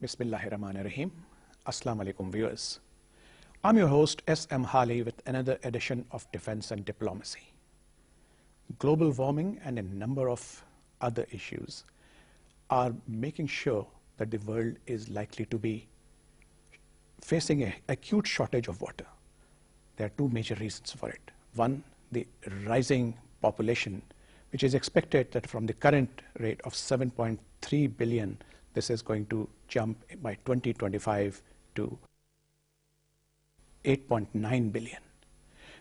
Bismillahirrahmanirrahim. Assalamu alaikum viewers. I'm your host M Hali with another edition of Defense and Diplomacy. Global warming and a number of other issues are making sure that the world is likely to be facing an acute shortage of water. There are two major reasons for it. One, the rising population, which is expected that from the current rate of 7.3 billion, this is going to jump by 2025 to 8.9 billion,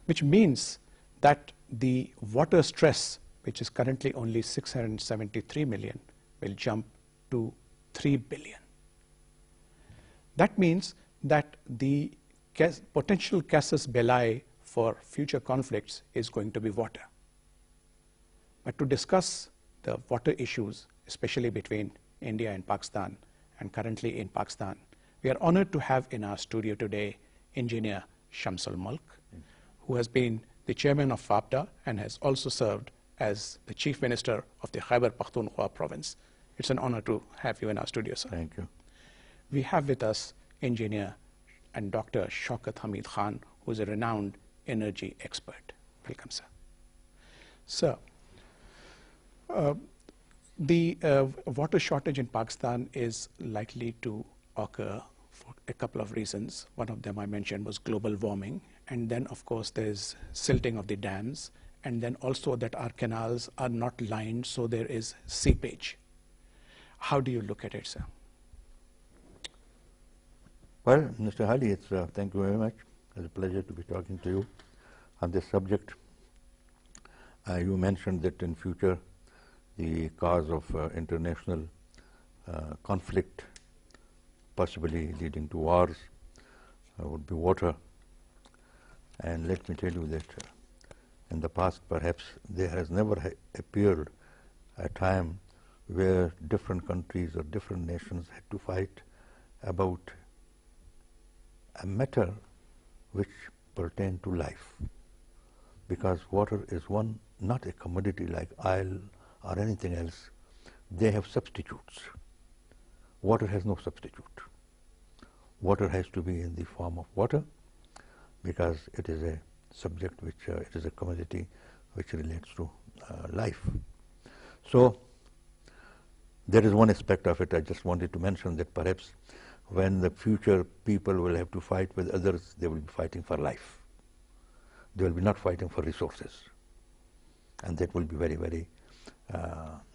which means that the water stress, which is currently only 673 million, will jump to 3 billion. That means that the potential casus belli for future conflicts is going to be water. But to discuss the water issues, especially between India and Pakistan, and currently in Pakistan, we are honored to have in our studio today engineer Shamsul Mulk, who has been the chairman of WAPDA and has also served as the chief minister of the Khyber Pakhtunkhwa province. It's an honor to have you in our studio, sir. Thank you. We have with us engineer and Dr. Shaukat Hameed Khan, who is a renowned energy expert. Welcome, sir. Sir, the water shortage in Pakistan is likely to occur for a couple of reasons. One of them I mentioned was global warming, and then of course there's silting of the dams, and then also that our canals are not lined, so there is seepage. How do you look at it, sir? Well, Mr. Hali, thank you very much. It's a pleasure to be talking to you on this subject. You mentioned that in future the cause of international conflict, possibly leading to wars, would be water. And let me tell you that in the past, perhaps there has never appeared a time where different countries or different nations had to fight about a matter which pertained to life, because water is not a commodity like oil or anything else. They have substitutes. Water has no substitute. Water has to be in the form of water, because it is a subject which, it is a commodity which relates to life. So there is one aspect of it I just wanted to mention, that perhaps when the future people will have to fight with others, they will be fighting for life. They will be not fighting for resources. And that will be very, very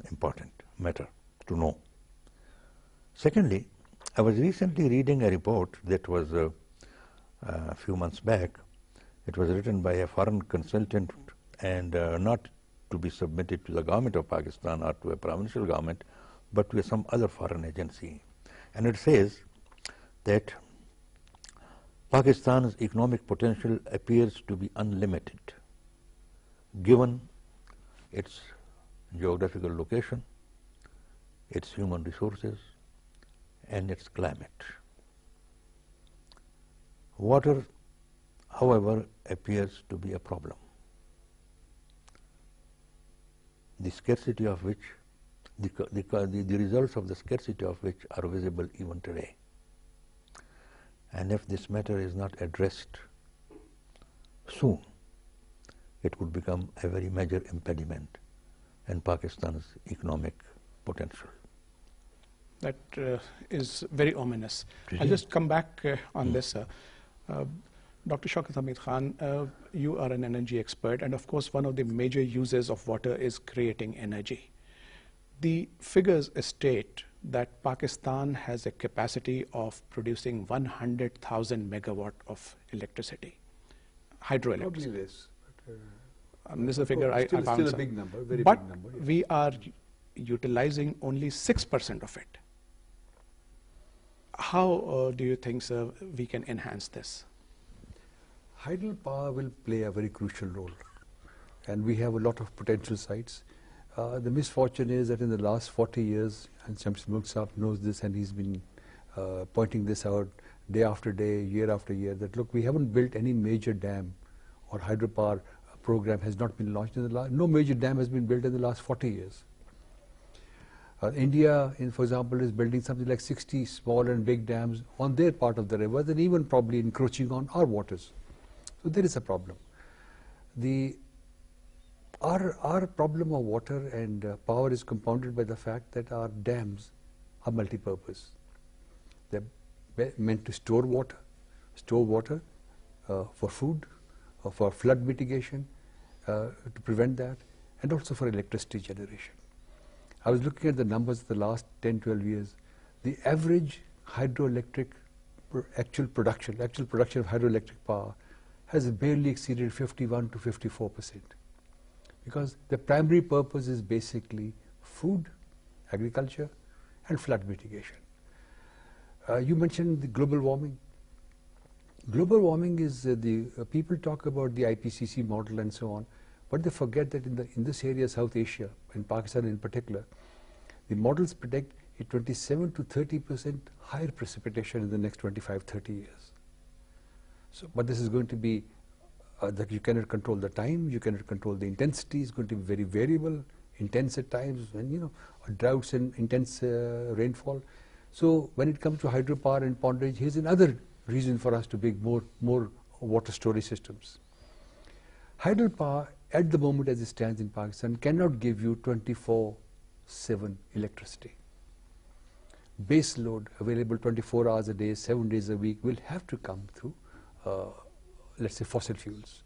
important matter to know. Secondly, I was recently reading a report that was a few months back. It was written by a foreign consultant and not to be submitted to the government of Pakistan or to a provincial government, but to some other foreign agency. And it says that Pakistan's economic potential appears to be unlimited, given its geographical location, its human resources, and its climate. Water, however, appears to be a problem, the scarcity of which, the results of the scarcity of which are visible even today. And if this matter is not addressed soon, it would become a very major impediment in Pakistan's economic potential. That is very ominous. I'll just come back on this, sir. Dr. Shaukat Hameed Khan, you are an energy expert, and of course one of the major uses of water is creating energy. The figures state that Pakistan has a capacity of producing 100,000 megawatt of electricity, hydroelectricity. Probably less. This is a figure I found. Still a big number, very but big number. Yeah. We are utilizing only 6% of it. How do you think, sir, we can enhance this? Hydropower will play a very crucial role, and we have a lot of potential sites. The misfortune is that in the last 40 years, and Shamsul Mulk Saab knows this, and he's been pointing this out day after day, year after year, that look, we haven't built any major dam or hydropower program has not been launched in the last, no major dam has been built in the last 40 years. India, for example, is building something like 60 small and big dams on their part of the river, and even probably encroaching on our waters. So there is a problem. Our problem of water and power is compounded by the fact that our dams are multi-purpose. They're meant to store water for food, for flood mitigation, to prevent that, and also for electricity generation. I was looking at the numbers of the last 10, 12 years. The average hydroelectric actual production of hydroelectric power has barely exceeded 51 to 54%. Because the primary purpose is basically food, agriculture, and flood mitigation. You mentioned the global warming. Global warming is people talk about the IPCC model and so on, but they forget that in this area, South Asia, and Pakistan in particular, the models predict a 27 to 30% higher precipitation in the next 25, 30 years. So, but this is going to be that you cannot control the time, you cannot control the intensity. It's going to be very variable, intense at times, when droughts and intense rainfall. So when it comes to hydropower and pondage, here's another reason for us to build more water storage systems. Hydropower at the moment as it stands in Pakistan cannot give you 24/7 electricity. Base load available 24 hours a day, 7 days a week will have to come through let's say fossil fuels.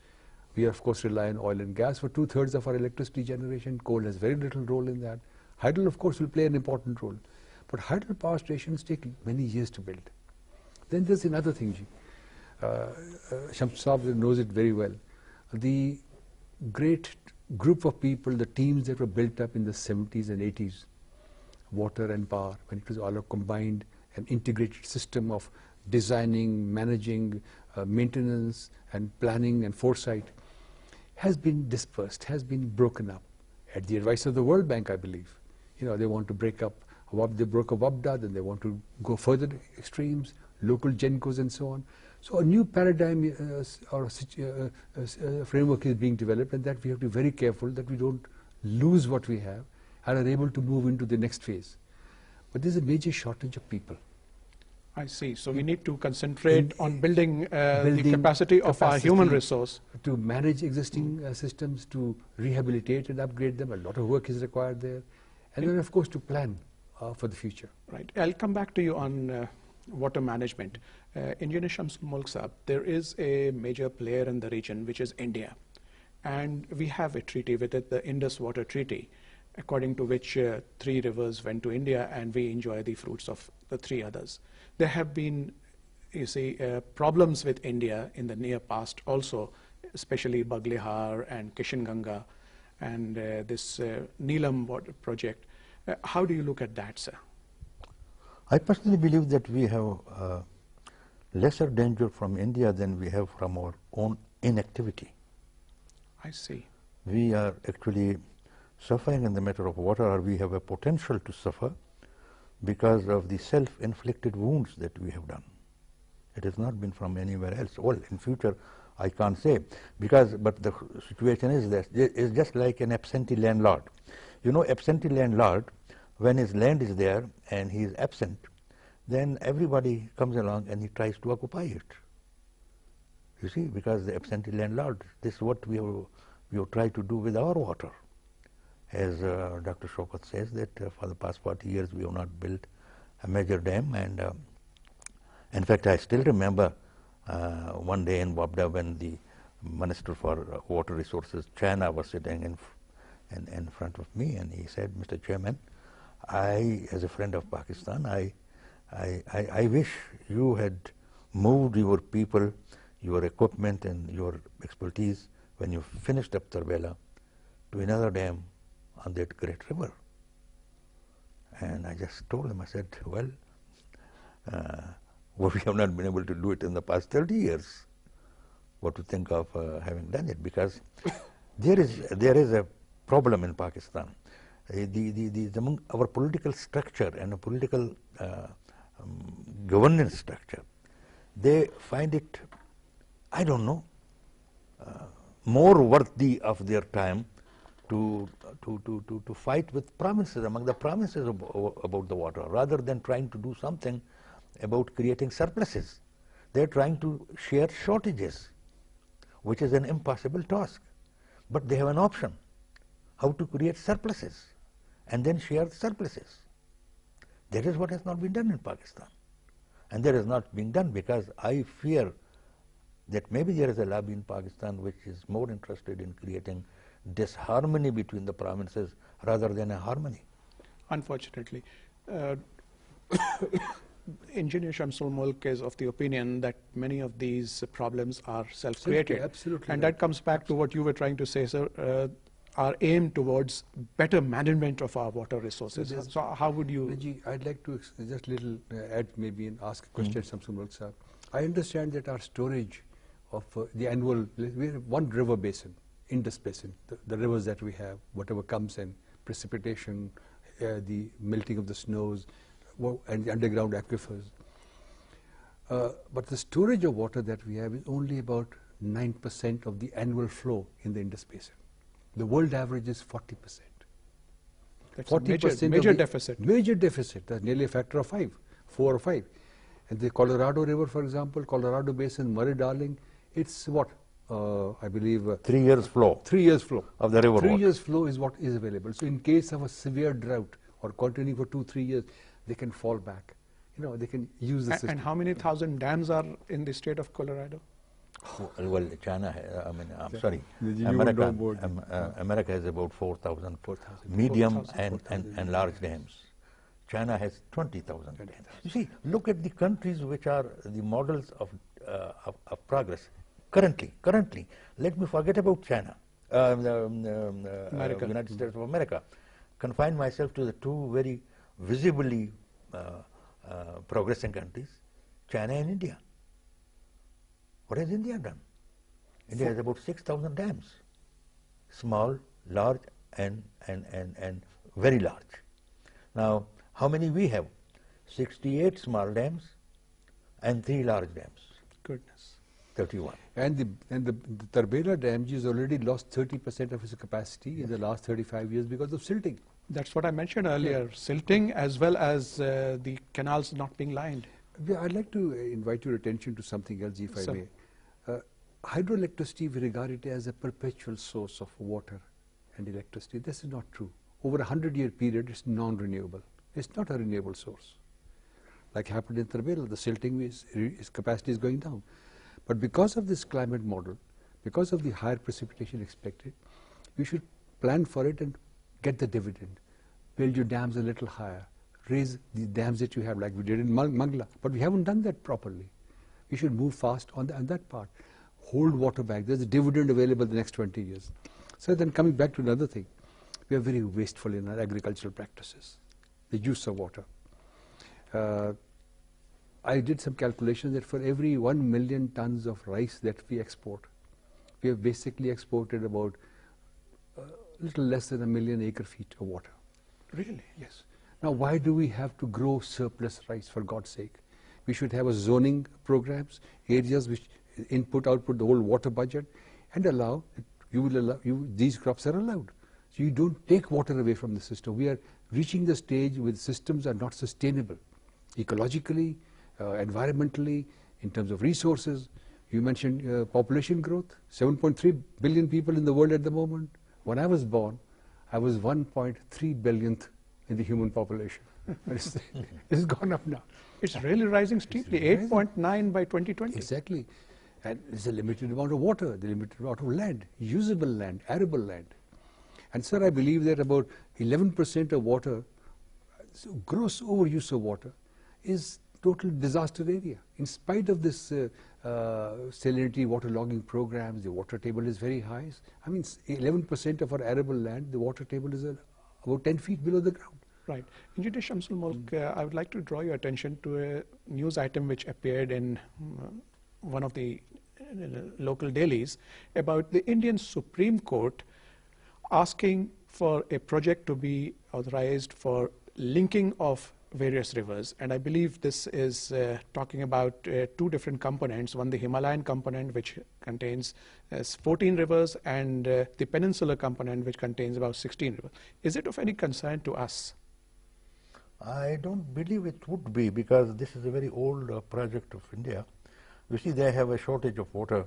We of course rely on oil and gas for 2/3 of our electricity generation. Coal has very little role in that. Hydro of course will play an important role. But hydropower stations take many years to build. Then there's another thing, Shamsul knows it very well. The great group of people, the teams that were built up in the 70s and 80s, water and power, when it was all a combined and integrated system of designing, managing, maintenance and planning and foresight, has been dispersed, has been broken up at the advice of the World Bank, I believe. They want to break up, they broke up WAPDA, then they want to go further extremes, local GENCOs and so on. So a new paradigm or framework is being developed, and that we have to be very careful that we don't lose what we have and are able to move into the next phase. But there's a major shortage of people. I see. So we need to concentrate on building the capacity of our human resource. To manage existing systems, to rehabilitate and upgrade them. A lot of work is required there. And then of course to plan for the future. Right. I'll come back to you on water management. Engineer Shamsul Mulk Sahab, there is a major player in the region, which is India. And we have a treaty with it, the Indus Water Treaty, according to which 3 rivers went to India and we enjoy the fruits of the 3 others. There have been, problems with India in the near past also, especially Baglihar and Kishanganga and this Neelam water project. How do you look at that, sir? I personally believe that we have lesser danger from India than we have from our own inactivity. I see. We are actually suffering in the matter of water, or we have a potential to suffer because of the self-inflicted wounds that we have done. It has not been from anywhere else. Well, in future, I can't say, but the situation is that it's just like an absentee landlord. Absentee landlord, when his land is there and he is absent, then everybody comes along and he tries to occupy it. You see, because the absentee landlord, this is what we have tried to do with our water. As Dr. Shaukat says, that for the past 40 years we have not built a major dam, and in fact I still remember one day in WAPDA when the Minister for Water Resources, China, was sitting in front of me, and he said, Mr. Chairman, I, as a friend of Pakistan, I wish you had moved your people, your equipment and your expertise when you finished up Tarbela to another dam on that great river. And I just told him, I said, well, we have not been able to do it in the past 30 years. What to think of having done it? Because there is a problem in Pakistan. Among our political structure and a political governance structure, they find it, I don't know, more worthy of their time to to fight with provinces, among the provinces about the water, rather than trying to do something about creating surpluses. They're trying to share shortages, which is an impossible task. But they have an option, how to create surpluses and then share the surpluses. That is what has not been done in Pakistan. And that is not being done because I fear that maybe there is a lobby in Pakistan which is more interested in creating disharmony between the provinces rather than a harmony. Unfortunately. Engineer Shamsul Mulk is of the opinion that many of these problems are self-created. Absolutely. And that comes back to what you were trying to say, sir, our aim towards better management of our water resources. So how would you... Raji, I'd like to just little add maybe and ask a question, Shamsul Mulk sir. I understand that our storage of the annual, we have one river basin, Indus Basin, the rivers that we have, whatever comes in, precipitation, the melting of the snows, and the underground aquifers. But the storage of water that we have is only about 9% of the annual flow in the Indus Basin. The world average is 40%. That's a major deficit. Major deficit. That's nearly a factor of 4 or 5. And the Colorado River, for example, Colorado Basin, Murray-Darling, it's what? I believe 3 years flow. 3 years flow of the river. 3 years flow is what is available. So in case of a severe drought or continuing for 2-3 years, they can fall back. You know, they can use the system. And how many thousand dams are in the state of Colorado? Well, China, I mean, I'm sorry, America has about 4,000 medium and large dams. China has 20,000 dams. You see, look at the countries which are the models of progress. Currently, let me forget about China, United States of America. Confine myself to the two very visibly progressing countries, China and India. What has India done? India has about 6,000 dams, small, large, and very large. Now, how many we have? 68 small dams and 3 large dams. Goodness. 31. And the Tarbela Dam has already lost 30% of its capacity in the last 35 years because of silting. That's what I mentioned earlier, silting as well as the canals not being lined. I'd like to invite your attention to something else, if I may. Hydroelectricity, we regard it as a perpetual source of water and electricity. This is not true. Over a 100-year period, it's non-renewable. It's not a renewable source. Like happened in Tarbela, the silting its capacity is going down. But because of this climate model, because of the higher precipitation expected, you should plan for it and get the dividend. Build your dams a little higher. Raise the dams that you have, like we did in Mangla. But we haven't done that properly. We should move fast on that part. Hold water back. There's a dividend available the next 20 years. So then coming back to another thing, we are very wasteful in our agricultural practices, the use of water. I did some calculations that for every 1 million tons of rice that we export, we have basically exported about a little less than 1 million acre-feet of water. Really? Yes. Now, why do we have to grow surplus rice, for God's sake? We should have a zoning programs, areas which input, output, the whole water budget, and allow, these crops are allowed. So you don't take water away from the system. We are reaching the stage where systems are not sustainable, ecologically, environmentally, in terms of resources. You mentioned population growth, 7.3 billion people in the world at the moment. When I was born, I was 1.3 billionth in the human population. It's gone up now. It's really rising steeply, 8.9 by 2020. Exactly. And there's a limited amount of water, the limited amount of land, usable land, arable land. And sir, I believe that about 11% of water, so gross overuse of water, is total disaster area. In spite of this salinity waterlogging programs, the water table is very high. I mean, 11% of our arable land, the water table is about 10 feet below the ground. Right. Engineer Shamsul Mulk, I would like to draw your attention to a news item which appeared in one of the local dailies about the Indian Supreme Court asking for a project to be authorized for linking of various rivers. And I believe this is talking about 2 different components. One, the Himalayan component, which contains 14 rivers, and the peninsular component, which contains about 16 rivers. Is it of any concern to us? I don't believe it would be, because this is a very old project of India. You see, they have a shortage of water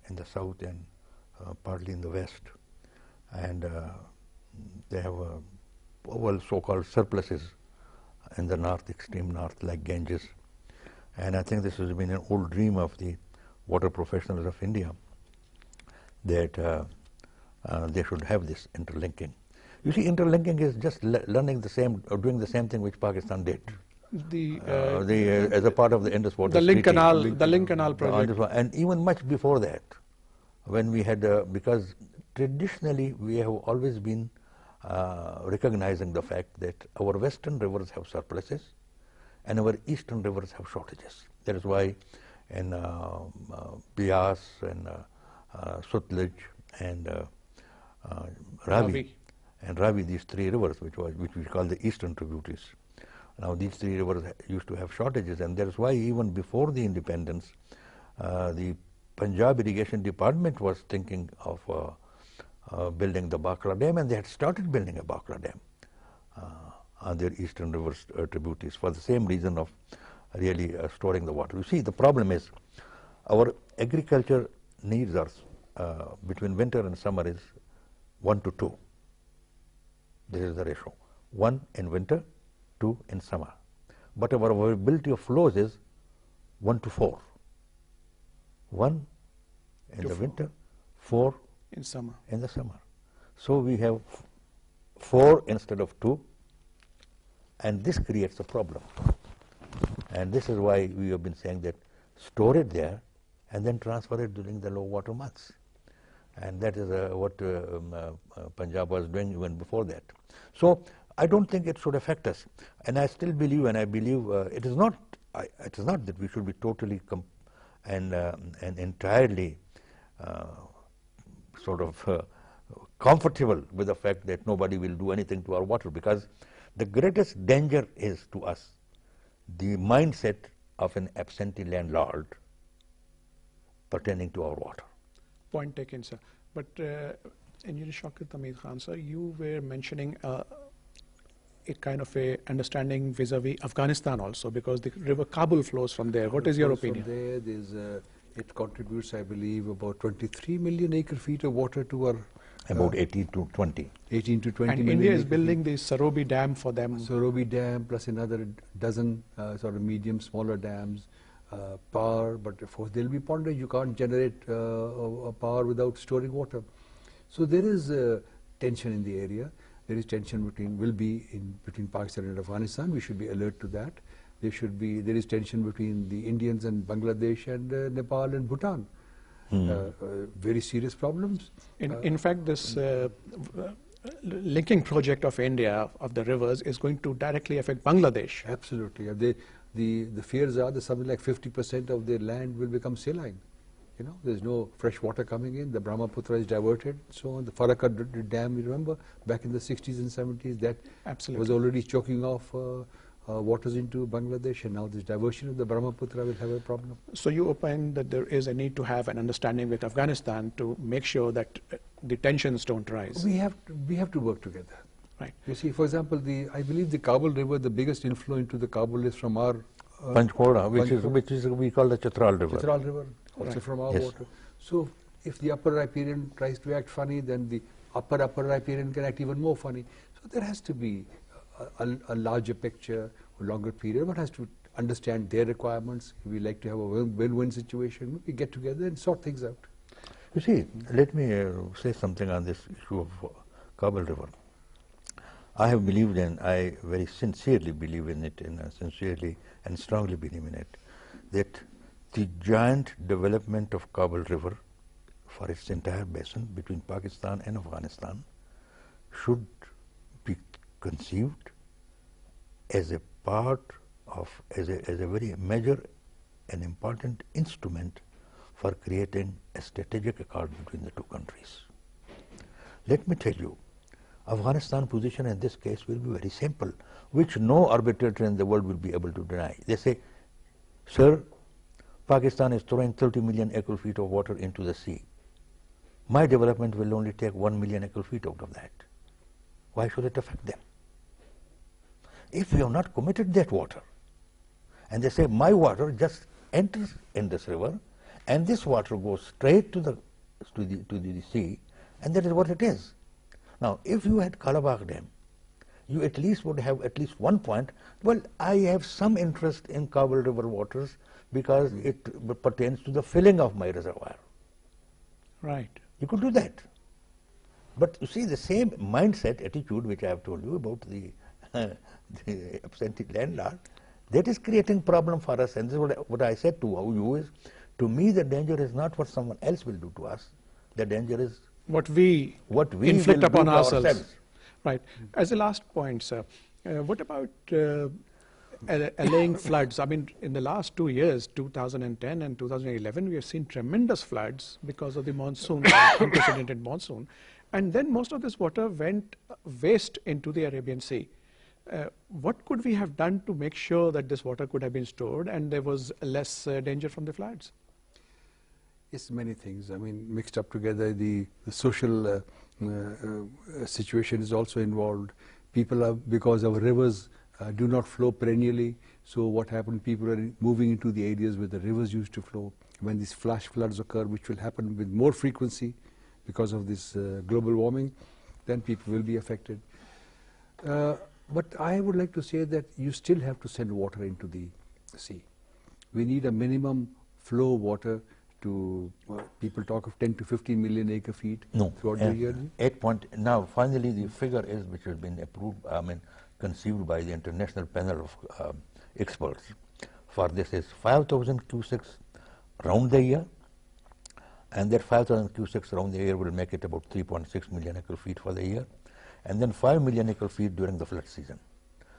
in the south and partly in the west, and they have well, so-called surpluses in the north, extreme north, like Ganges. And I think this has been an old dream of the water professionals of India, that they should have this interlinking. You see, interlinking is just learning the same, or doing the same thing which Pakistan did. As a part of the Indus Water Treaty. The Link Canal project. And even much before that, when we had, because traditionally we have always been recognizing the fact that our western rivers have surpluses and our eastern rivers have shortages. That is why in Bias and Sutlej and Ravi, these three rivers, which we call the eastern tributaries. Now these three rivers used to have shortages, and that is why even before the independence, the Punjab Irrigation Department was thinking of building the Bakra Dam, and they had started building a Bakra Dam on their eastern rivers tributaries for the same reason of really storing the water. You see, the problem is our agriculture needs are between winter and summer is 1 to 2. This is the ratio. 1 in winter, 2 in summer. But our availability of flows is 1 to 4. 1 in the winter, 4 in summer. In the summer. So we have 4 instead of 2, and this creates a problem. And this is why we have been saying that store it there and then transfer it during the low water months. And that is what Punjab was doing even before that. So I don't think it should affect us. And I still believe, and I believe it is not that we should be totally and entirely sort of comfortable with the fact that nobody will do anything to our water, because the greatest danger is to us the mindset of an absentee landlord pertaining to our water. Point taken, sir. But Engineer Shaukat Hameed Khan, sir, you were mentioning a kind of a understanding vis-a-vis Afghanistan also, because the river Kabul flows from there. What is your opinion? From there, it contributes, I believe, about 23 million acre-feet of water to our... About 18 to 20. 18 to 20 and million. India is building the Sarobi Dam for them. Sarobi Dam plus another dozen sort of medium, smaller dams. Power, but of course there will be ponders. You can't generate power without storing water. So there is tension in the area. There is tension between Pakistan and Afghanistan. We should be alert to that. There is tension between the Indians and Bangladesh and Nepal and Bhutan. Very serious problems. In fact, this linking project of India of the rivers is going to directly affect Bangladesh. Absolutely. The fears are that something like 50% of their land will become saline. You know, there's no fresh water coming in. The Brahmaputra is diverted. So the Farakka Dam, you remember, back in the 60s and 70s, that was already choking off waters into Bangladesh, and now this diversion of the Brahmaputra will have a problem. So you opine that there is a need to have an understanding with Afghanistan to make sure that the tensions don't rise. We have to work together. Right. You see, for example, I believe the Kabul River, the biggest inflow into the Kabul is from our Panchkora, which is we call the Chitral River. Chitral River, also from our water. So if the upper riparian tries to act funny, then the upper riparian can act even more funny. So there has to be a larger picture, a longer period. One has to understand their requirements. If we like to have a win-win situation, we get together and sort things out. You see, let me say something on this issue of Kabul River. I have believed, and I very sincerely believe in it, and sincerely and strongly believe in it, that the giant development of Kabul River for its entire basin between Pakistan and Afghanistan should be conceived as a part of, as a very major and important instrument for creating a strategic accord between the two countries. Let me tell you, Afghanistan position in this case will be very simple, which no arbitrator in the world will be able to deny. They say, sir, Pakistan is throwing 30 million acre feet of water into the sea. My development will only take 1 million acre feet out of that. Why should it affect them? If we have not committed that water, and they say my water just enters in this river, and this water goes straight to the sea, and that is what it is. Now, if you had Kalabagh Dam, you at least would have at least one point. Well, I have some interest in Kabul River waters because it pertains to the filling of my reservoir. Right. You could do that. But you see, the same mindset, attitude which I have told you about the absentee landlord, that is creating problem for us. And this is what I said to you is, to me the danger is not what someone else will do to us. The danger is what we inflict will upon do to ourselves. Right. As a last point, sir, what about allaying floods? I mean, in the last 2 years, 2010 and 2011, we have seen tremendous floods because of the monsoon, unprecedented monsoon. And then most of this water went waste into the Arabian Sea. What could we have done to make sure that this water could have been stored and there was less danger from the floods? Yes, many things. I mean, mixed up together, the social situation is also involved. People are, because our rivers do not flow perennially, so what happened, people are moving into the areas where the rivers used to flow. When these flash floods occur, which will happen with more frequency because of this global warming, then people will be affected. But I would like to say that you still have to send water into the sea. We need a minimum flow of water to, people talk of 10 to 15 million acre feet throughout the year. Now, finally, the figure is, which has been approved, conceived by the international panel of experts for this, is 5,000 cusecs round the year, and that 5,000 cusecs round the year will make it about 3.6 million acre feet for the year, and then 5 million acre feet during the flood season.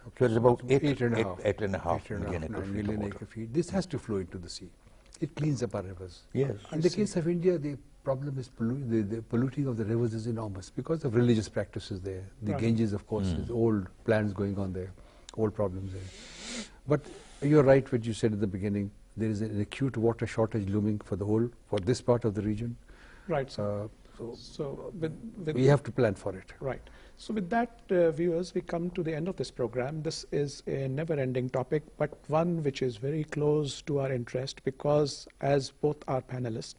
Okay. So it's about 8.5 million acre feet. This has to flow into the sea. It cleans up our rivers. Yes. In the case of India, the problem is the polluting of the rivers is enormous because of religious practices there. The Ganges, of course, is old plans going on there, old problems there. But you're right what you said at the beginning. There is an acute water shortage looming for this part of the region. Right. So we have to plan for it. Right. So with that, viewers, we come to the end of this program. This is a never-ending topic, but one which is very close to our interest because, as both our panelists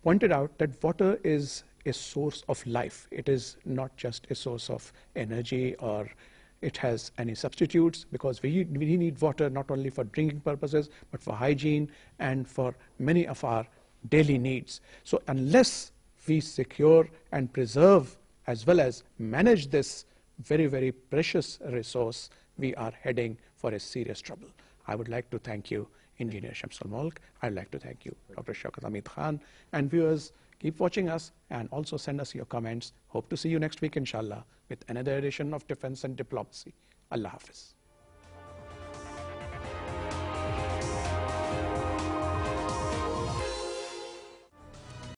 pointed out, that water is a source of life. It is not just a source of energy or it has any substitutes, because we need water not only for drinking purposes, but for hygiene and for many of our daily needs. So unless we secure and preserve as well as manage this very, very precious resource, we are heading for a serious trouble. I would like to thank you, Engineer Shamsul Mulk. I'd like to thank you, Dr. Shaukat Hameed Khan. And viewers, keep watching us and also send us your comments. Hope to see you next week, inshallah, with another edition of Defense and Diplomacy. Allah Hafiz.